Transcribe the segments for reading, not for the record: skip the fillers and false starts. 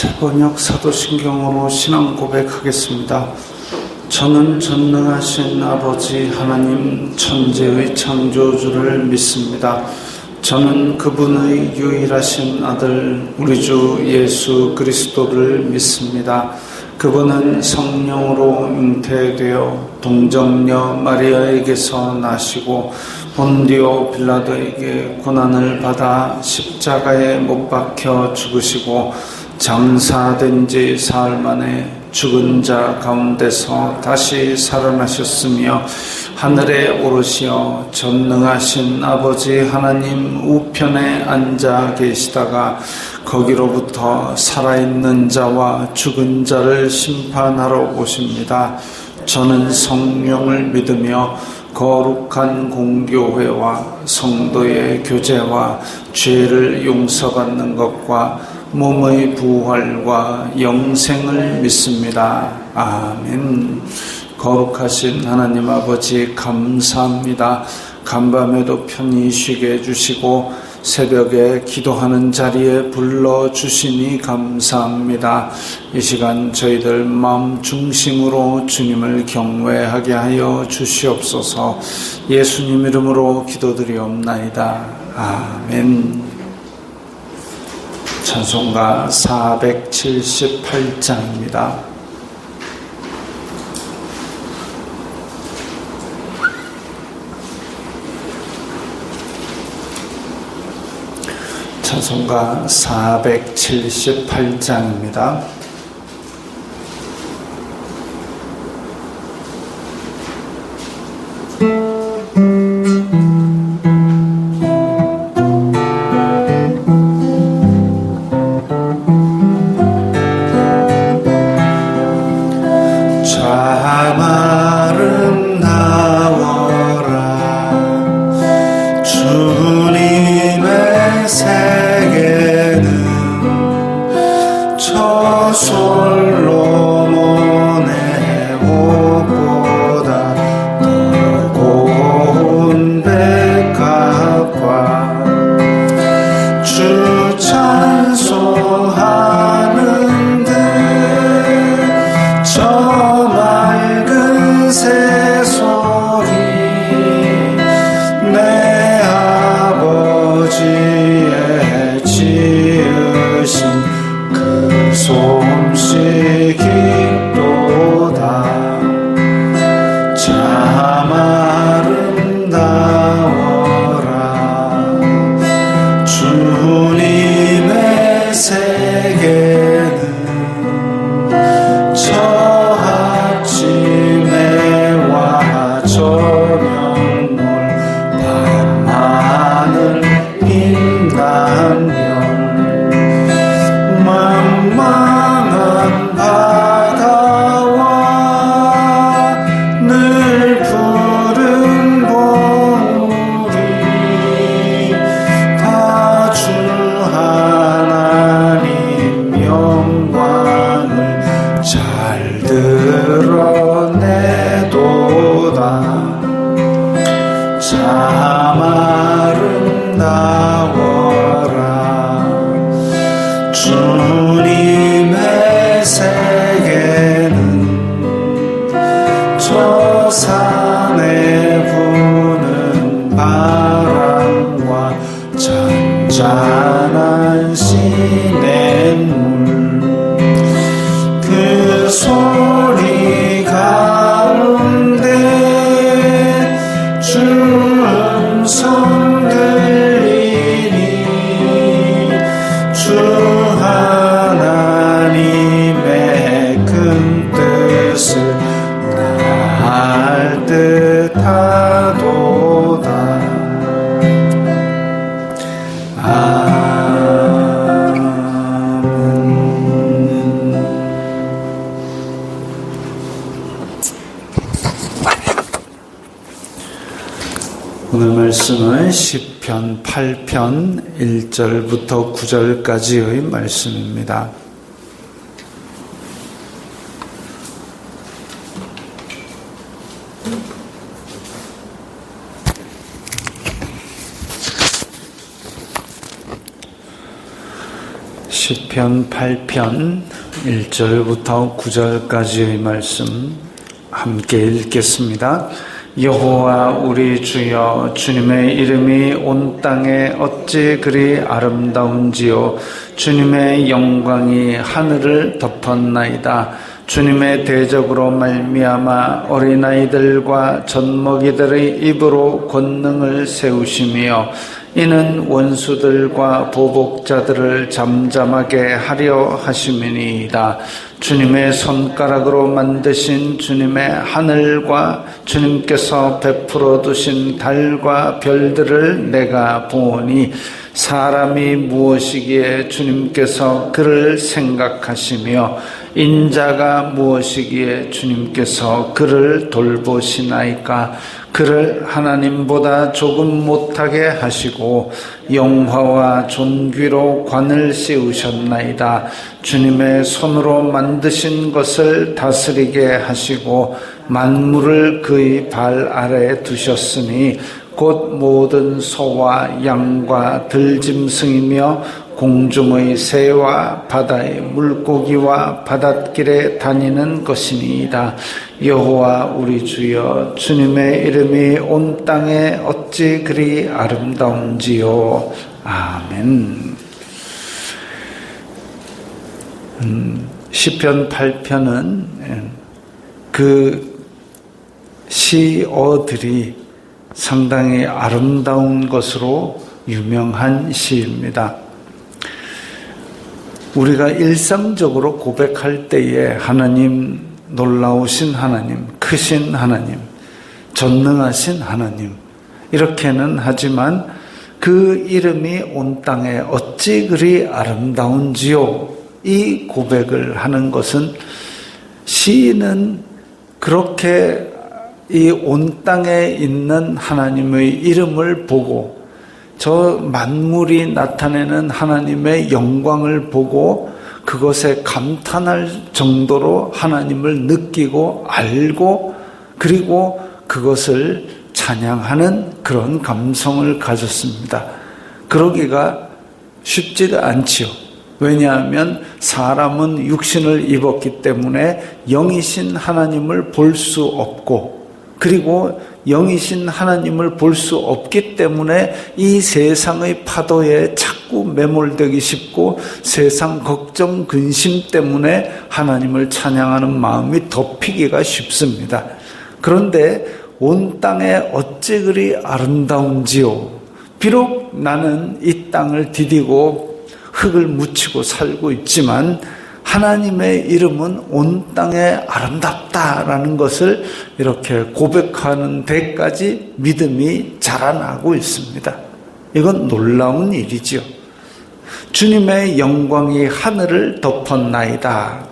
새번역 사도신경으로 신앙 고백하겠습니다. 저는 전능하신 아버지 하나님 천지의 창조주를 믿습니다. 저는 그분의 유일하신 아들 우리 주 예수 그리스도를 믿습니다. 그분은 성령으로 잉태되어 동정녀 마리아에게서 나시고 본디오 빌라도에게 고난을 받아 십자가에 못 박혀 죽으시고 장사된 지 사흘 만에 죽은 자 가운데서 다시 살아나셨으며 하늘에 오르시어 전능하신 아버지 하나님 우편에 앉아 계시다가 거기로부터 살아있는 자와 죽은 자를 심판하러 오십니다. 저는 성령을 믿으며 거룩한 공교회와 성도의 교제와 죄를 용서받는 것과 몸의 부활과 영생을 믿습니다. 아멘. 거룩하신 하나님 아버지 감사합니다. 간밤에도 편히 쉬게 해주시고 새벽에 기도하는 자리에 불러주시니 감사합니다. 이 시간 저희들 마음 중심으로 주님을 경외하게 하여 주시옵소서. 예수님 이름으로 기도드리옵나이다. 아멘. 찬송가 478장입니다. 찬송가 478장입니다. 오늘 말씀은 시편 8편 1절부터 9절까지의 말씀입니다. 시편 8편 1절부터 9절까지의 말씀 함께 읽겠습니다. 여호와 우리 주여, 주님의 이름이 온 땅에 어찌 그리 아름다운지요. 주님의 영광이 하늘을 덮었나이다. 주님의 대적으로 말미암아 어린아이들과 젖먹이들의 입으로 권능을 세우시며 이는 원수들과 보복자들을 잠잠하게 하려 하심이니이다. 주님의 손가락으로 만드신 주님의 하늘과 주님께서 베풀어 두신 달과 별들을 내가 보니 사람이 무엇이기에 주님께서 그를 생각하시며 인자가 무엇이기에 주님께서 그를 돌보시나이까. 그를 하나님보다 조금 못하게 하시고 영화와 존귀로 관을 씌우셨나이다. 주님의 손으로 만드신 것을 다스리게 하시고 만물을 그의 발 아래에 두셨으니 곧 모든 소와 양과 들짐승이며 공중의 새와 바다의 물고기와 바닷길에 다니는 것이니이다. 여호와 우리 주여, 주님의 이름이 온 땅에 어찌 그리 아름다운지요. 아멘. 시편 8편은 그 시어들이 상당히 아름다운 것으로 유명한 시입니다. 우리가 일상적으로 고백할 때에 하나님, 놀라우신 하나님, 크신 하나님, 전능하신 하나님 이렇게는 하지만 그 이름이 온 땅에 어찌 그리 아름다운지요. 이 고백을 하는 것은 시인은 그렇게 이 온 땅에 있는 하나님의 이름을 보고 저 만물이 나타내는 하나님의 영광을 보고 그것에 감탄할 정도로 하나님을 느끼고 알고 그리고 그것을 찬양하는 그런 감성을 가졌습니다. 그러기가 쉽지가 않지요. 왜냐하면 사람은 육신을 입었기 때문에 영이신 하나님을 볼 수 없고 그리고 영이신 하나님을 볼 수 없기 때문에 이 세상의 파도에 자꾸 매몰되기 쉽고 세상 걱정 근심 때문에 하나님을 찬양하는 마음이 덮이기가 쉽습니다. 그런데 온 땅에 어찌 그리 아름다운지요. 비록 나는 이 땅을 디디고 흙을 묻히고 살고 있지만 하나님의 이름은 온 땅에 아름답다라는 것을 이렇게 고백하는 데까지 믿음이 자라나고 있습니다. 이건 놀라운 일이죠. 주님의 영광이 하늘을 덮었나이다.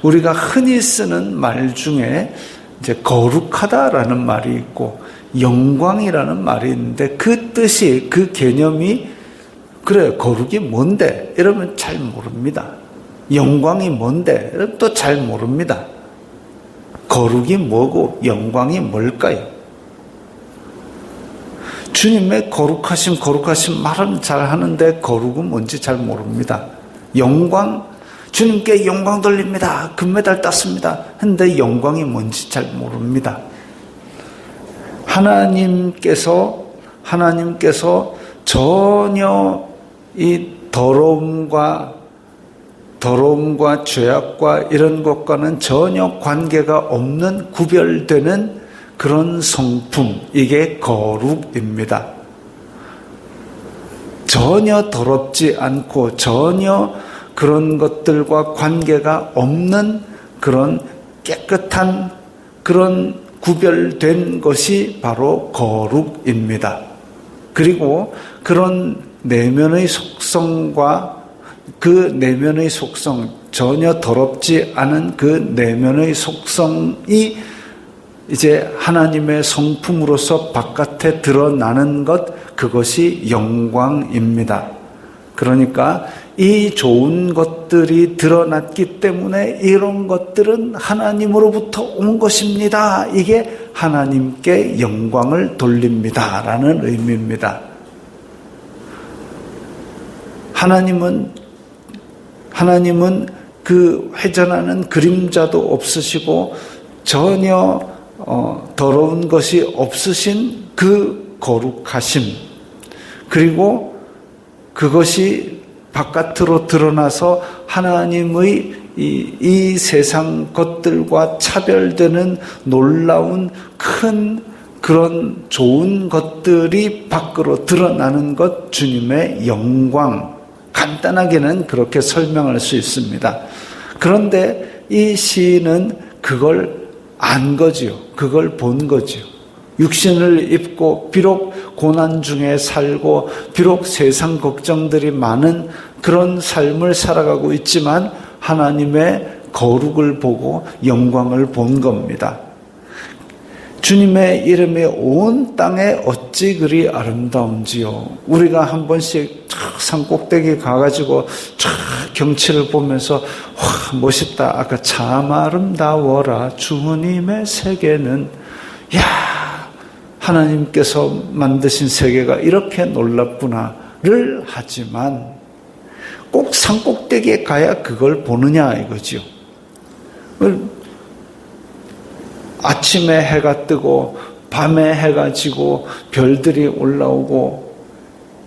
우리가 흔히 쓰는 말 중에 이제 거룩하다라는 말이 있고 영광이라는 말이 있는데 그 뜻이, 그 개념이 그래, 거룩이 뭔데? 이러면 잘 모릅니다. 영광이 뭔데? 또 잘 모릅니다. 거룩이 뭐고 영광이 뭘까요? 주님의 거룩하심 말은 잘 하는데 거룩은 뭔지 잘 모릅니다. 영광, 주님께 영광 돌립니다. 금메달 땄습니다. 근데 영광이 뭔지 잘 모릅니다. 하나님께서 전혀 이 더러움과 죄악과 이런 것과는 전혀 관계가 없는 구별되는 그런 성품, 이게 거룩입니다. 전혀 더럽지 않고 전혀 그런 것들과 관계가 없는 그런 깨끗한 그런 구별된 것이 바로 거룩입니다. 그리고 그런 내면의 속성과 그 내면의 속성, 전혀 더럽지 않은 그 내면의 속성이 이제 하나님의 성품으로서 바깥에 드러나는 것, 그것이 영광입니다. 그러니까 이 좋은 것들이 드러났기 때문에 이런 것들은 하나님으로부터 온 것입니다. 이게 하나님께 영광을 돌립니다라는 의미입니다. 하나님은 하나님은 그 회전하는 그림자도 없으시고 전혀 더러운 것이 없으신 그 거룩하심, 그리고 그것이 바깥으로 드러나서 하나님의 이 세상 것들과 차별되는 놀라운 큰 그런 좋은 것들이 밖으로 드러나는 것, 주님의 영광. 간단하게는 그렇게 설명할 수 있습니다. 그런데 이 시인은 그걸 안 거지요. 그걸 본 거지요. 육신을 입고 비록 고난 중에 살고 비록 세상 걱정들이 많은 그런 삶을 살아가고 있지만 하나님의 거룩을 보고 영광을 본 겁니다. 주님의 이름이 온 땅에 어찌 그리 아름다운지요. 우리가 한 번씩 산 꼭대기 가가지고 경치를 보면서 와 멋있다. 아까 참 아름다워라 주님의 세계는. 야, 하나님께서 만드신 세계가 이렇게 놀랍구나를 하지만 꼭 산 꼭대기에 가야 그걸 보느냐 이거죠. 아침에 해가 뜨고 밤에 해가 지고 별들이 올라오고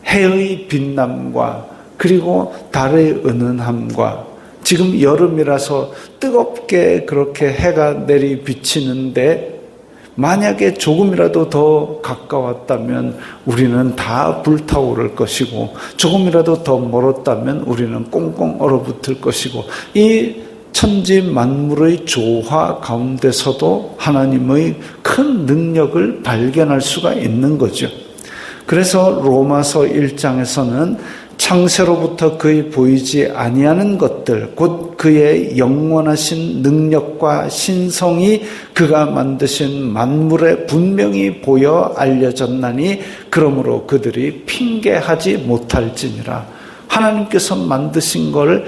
해의 빛남과 그리고 달의 은은함과 지금 여름이라서 뜨겁게 그렇게 해가 내리 비치는데 만약에 조금이라도 더 가까웠다면 우리는 다 불타오를 것이고 조금이라도 더 멀었다면 우리는 꽁꽁 얼어붙을 것이고 이 천지 만물의 조화 가운데서도 하나님의 큰 능력을 발견할 수가 있는 거죠. 그래서 로마서 1장에서는 창세로부터 그의 보이지 아니하는 것들, 곧 그의 영원하신 능력과 신성이 그가 만드신 만물에 분명히 보여 알려졌나니 그러므로 그들이 핑계하지 못할지니라. 하나님께서 만드신 걸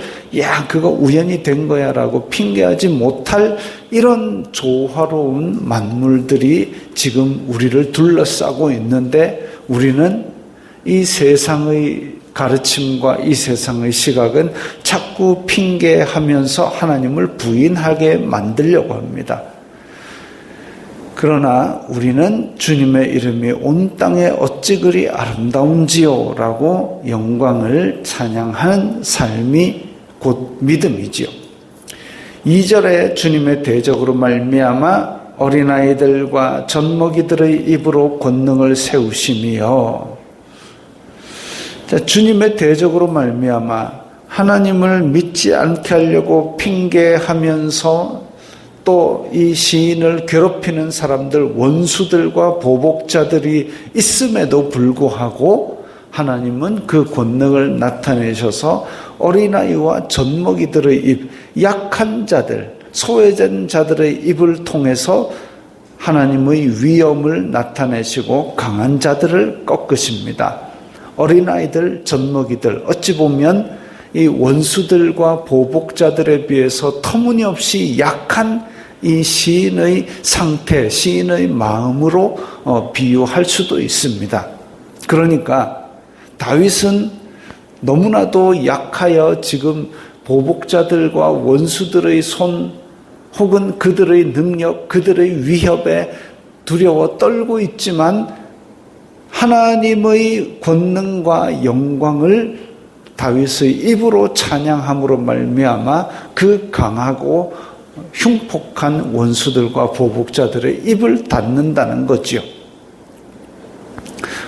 그거 우연히 된 거야 라고 핑계하지 못할 이런 조화로운 만물들이 지금 우리를 둘러싸고 있는데 우리는 이 세상의 가르침과 이 세상의 시각은 자꾸 핑계하면서 하나님을 부인하게 만들려고 합니다. 그러나 우리는 주님의 이름이 온 땅에 어찌 그리 아름다운지요 라고 영광을 찬양하는 삶이 곧 믿음이지요. 2절에 주님의 대적으로 말미암아 어린아이들과 젖먹이들의 입으로 권능을 세우심이요. 주님의 대적으로 말미암아 하나님을 믿지 않게 하려고 핑계하면서 또 이 시인을 괴롭히는 사람들, 원수들과 보복자들이 있음에도 불구하고 하나님은 그 권능을 나타내셔서 어린아이와 젖먹이들의 입, 약한 자들, 소외된 자들의 입을 통해서 하나님의 위엄을 나타내시고 강한 자들을 꺾으십니다. 어린아이들, 젖먹이들, 어찌 보면 이 원수들과 보복자들에 비해서 터무니없이 약한 이 시인의 상태, 시인의 마음으로 비유할 수도 있습니다. 그러니까 다윗은 너무나도 약하여 지금 보복자들과 원수들의 손 혹은 그들의 능력, 그들의 위협에 두려워 떨고 있지만 하나님의 권능과 영광을 다윗의 입으로 찬양함으로 말미암아 그 강하고 흉폭한 원수들과 보복자들의 입을 닫는다는 거지요.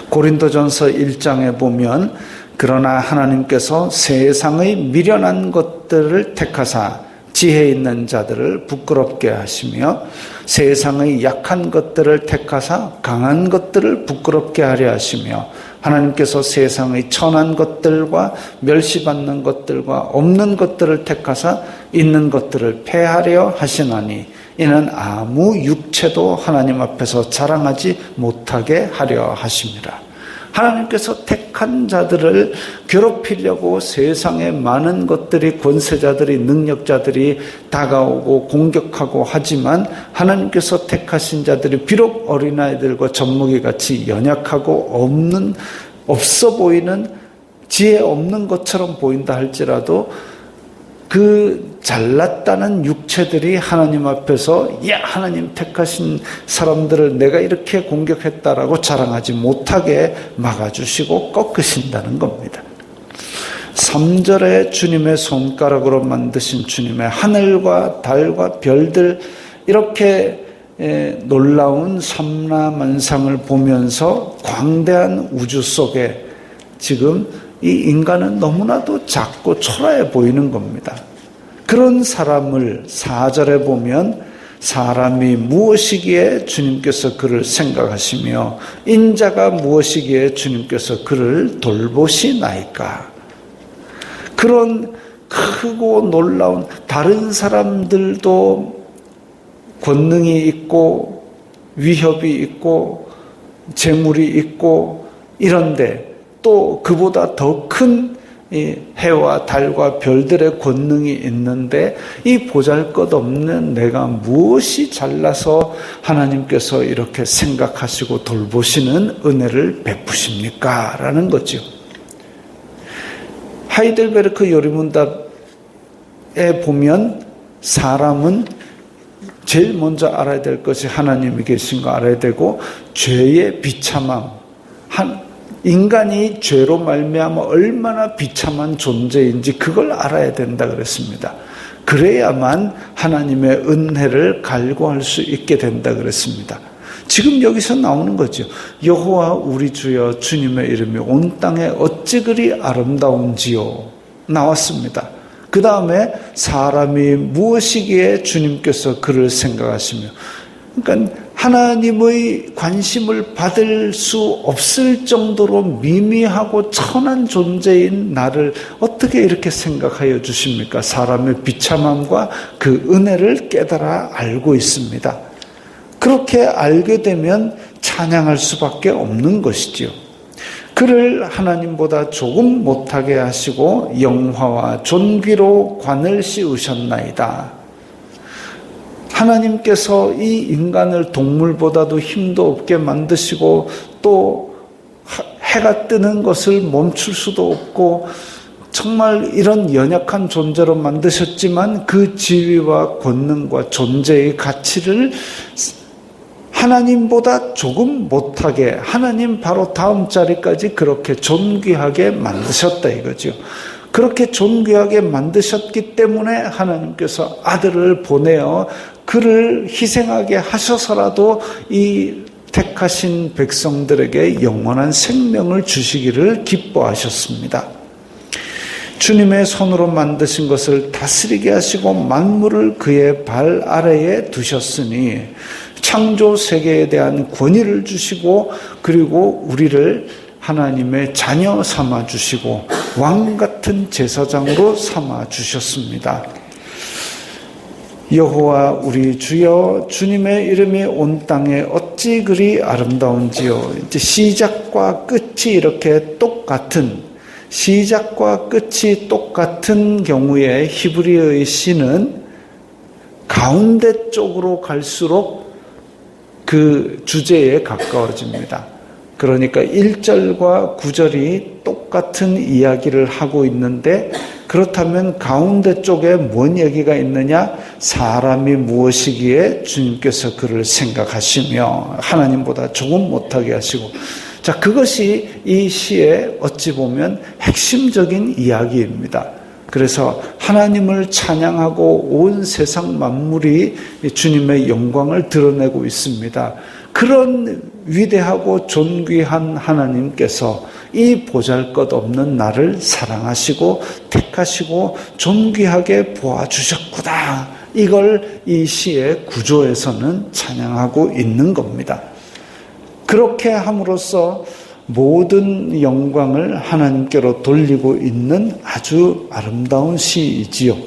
고린도전서 1장에 보면 그러나 하나님께서 세상의 미련한 것들을 택하사 지혜 있는 자들을 부끄럽게 하시며 세상의 약한 것들을 택하사 강한 것들을 부끄럽게 하려 하시며 하나님께서 세상의 천한 것들과 멸시받는 것들과 없는 것들을 택하사 있는 것들을 폐하려 하시나니 이는 아무 육체도 하나님 앞에서 자랑하지 못하게 하려 하심이라. 하나님께서 택한 자들을 괴롭히려고 세상의 많은 것들이, 권세자들이, 능력자들이 다가오고 공격하고 하지만 하나님께서 택하신 자들이 비록 어린아이들과 젖먹이같이 연약하고 없어 보이는, 지혜 없는 것처럼 보인다 할지라도 그 잘났다는 육체들이 하나님 앞에서 야, 하나님 택하신 사람들을 내가 이렇게 공격했다라고 자랑하지 못하게 막아주시고 꺾으신다는 겁니다. 3절에 주님의 손가락으로 만드신 주님의 하늘과 달과 별들, 이렇게 놀라운 삼라만상을 보면서 광대한 우주 속에 지금 이 인간은 너무나도 작고 초라해 보이는 겁니다. 그런 사람을 4절에 보면 사람이 무엇이기에 주님께서 그를 생각하시며 인자가 무엇이기에 주님께서 그를 돌보시나이까. 그런 크고 놀라운, 다른 사람들도 권능이 있고 위협이 있고 재물이 있고 이런데 또 그보다 더 큰 해와 달과 별들의 권능이 있는데 이 보잘것없는 내가 무엇이 잘나서 하나님께서 이렇게 생각하시고 돌보시는 은혜를 베푸십니까? 라는 거죠. 하이델베르크 요리문답에 보면 사람은 제일 먼저 알아야 될 것이 하나님이 계신 거 알아야 되고, 죄의 비참함, 인간이 죄로 말미암아 얼마나 비참한 존재인지 그걸 알아야 된다 그랬습니다. 그래야만 하나님의 은혜를 갈구할 수 있게 된다 그랬습니다. 지금 여기서 나오는 거죠. 여호와 우리 주여 주님의 이름이 온 땅에 어찌 그리 아름다운지요 나왔습니다. 그 다음에 사람이 무엇이기에 주님께서 그를 생각하시며, 그러니까 하나님의 관심을 받을 수 없을 정도로 미미하고 천한 존재인 나를 어떻게 이렇게 생각하여 주십니까? 사람의 비참함과 그 은혜를 깨달아 알고 있습니다. 그렇게 알게 되면 찬양할 수밖에 없는 것이지요. 그를 하나님보다 조금 못하게 하시고 영화와 존귀로 관을 씌우셨나이다. 하나님께서 이 인간을 동물보다도 힘도 없게 만드시고 또 해가 뜨는 것을 멈출 수도 없고 정말 이런 연약한 존재로 만드셨지만 그 지위와 권능과 존재의 가치를 하나님보다 조금 못하게, 하나님 바로 다음 자리까지 그렇게 존귀하게 만드셨다 이거죠. 그렇게 존귀하게 만드셨기 때문에 하나님께서 아들을 보내어 그를 희생하게 하셔서라도 이 택하신 백성들에게 영원한 생명을 주시기를 기뻐하셨습니다. 주님의 손으로 만드신 것을 다스리게 하시고 만물을 그의 발 아래에 두셨으니 창조 세계에 대한 권위를 주시고 그리고 우리를 하나님의 자녀 삼아 주시고 왕 같은 제사장으로 삼아 주셨습니다. 여호와 우리 주여 주님의 이름이 온 땅에 어찌 그리 아름다운지요. 이제 시작과 끝이 이렇게 똑같은, 시작과 끝이 똑같은 경우에 히브리어의 시는 가운데 쪽으로 갈수록 그 주제에 가까워집니다. 그러니까 1절과 9절이 똑같은 이야기를 하고 있는데, 그렇다면 가운데 쪽에 뭔 얘기가 있느냐? 사람이 무엇이기에 주님께서 그를 생각하시며 하나님보다 조금 못하게 하시고, 자, 그것이 이 시의 어찌 보면 핵심적인 이야기입니다. 그래서 하나님을 찬양하고 온 세상 만물이 주님의 영광을 드러내고 있습니다. 그런 위대하고 존귀한 하나님께서 이 보잘것없는 나를 사랑하시고 택하시고 존귀하게 보아주셨구나. 이걸 이 시의 구조에서는 찬양하고 있는 겁니다. 그렇게 함으로써 모든 영광을 하나님께로 돌리고 있는 아주 아름다운 시이지요.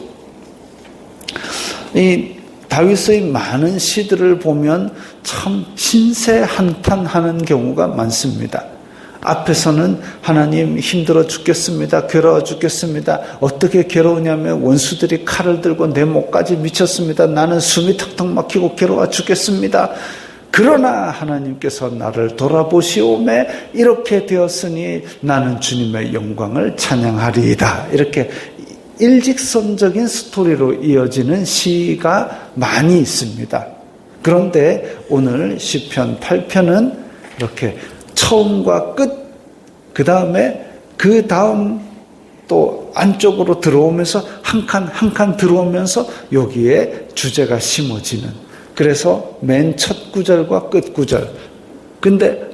이 다윗의 많은 시들을 보면 참 신세한탄하는 경우가 많습니다. 앞에서는 하나님 힘들어 죽겠습니다. 괴로워 죽겠습니다. 어떻게 괴로우냐면 원수들이 칼을 들고 내 목까지 미쳤습니다. 나는 숨이 턱턱 막히고 괴로워 죽겠습니다. 그러나 하나님께서 나를 돌아보시오매 이렇게 되었으니 나는 주님의 영광을 찬양하리이다. 이렇게 일직선적인 스토리로 이어지는 시가 많이 있습니다. 그런데 오늘 시편 8편은 이렇게 처음과 끝, 그 다음 또 안쪽으로 들어오면서 한 칸 들어오면서 여기에 주제가 심어지는, 그래서 맨 첫 구절과 끝 구절, 근데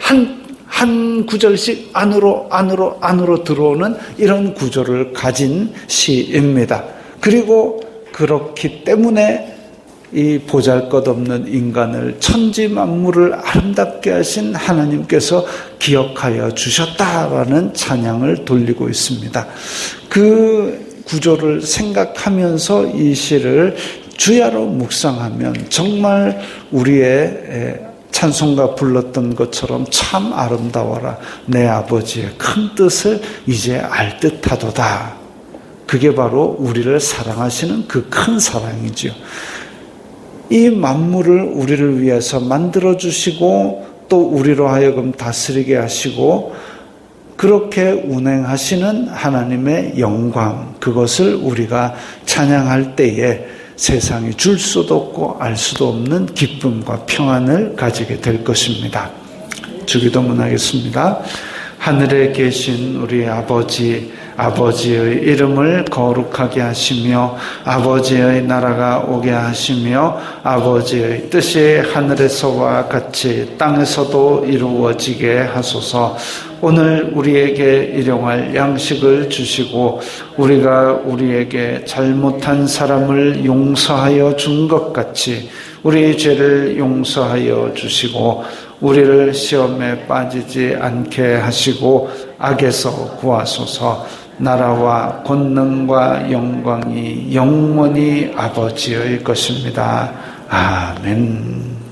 한 구절씩 안으로 들어오는 이런 구조를 가진 시입니다. 그리고 그렇기 때문에 이 보잘것없는 인간을, 천지 만물을 아름답게 하신 하나님께서 기억하여 주셨다라는 찬양을 돌리고 있습니다. 그 구조를 생각하면서 이 시를 주야로 묵상하면 정말 우리의 찬송가 불렀던 것처럼 참 아름다워라, 내 아버지의 큰 뜻을 이제 알 듯하도다. 그게 바로 우리를 사랑하시는 그 큰 사랑이지요. 이 만물을 우리를 위해서 만들어주시고 또 우리로 하여금 다스리게 하시고 그렇게 운행하시는 하나님의 영광, 그것을 우리가 찬양할 때에 세상이 줄 수도 없고 알 수도 없는 기쁨과 평안을 가지게 될 것입니다. 주기도문하겠습니다. 하늘에 계신 우리 아버지의 이름을 거룩하게 하시며 아버지의 나라가 오게 하시며 아버지의 뜻이 하늘에서와 같이 땅에서도 이루어지게 하소서. 오늘 우리에게 일용할 양식을 주시고 우리가 우리에게 잘못한 사람을 용서하여 준 것 같이 우리의 죄를 용서하여 주시고 우리를 시험에 빠지지 않게 하시고 악에서 구하소서. 나라와 권능과 영광이 영원히 아버지의 것입니다. 아멘.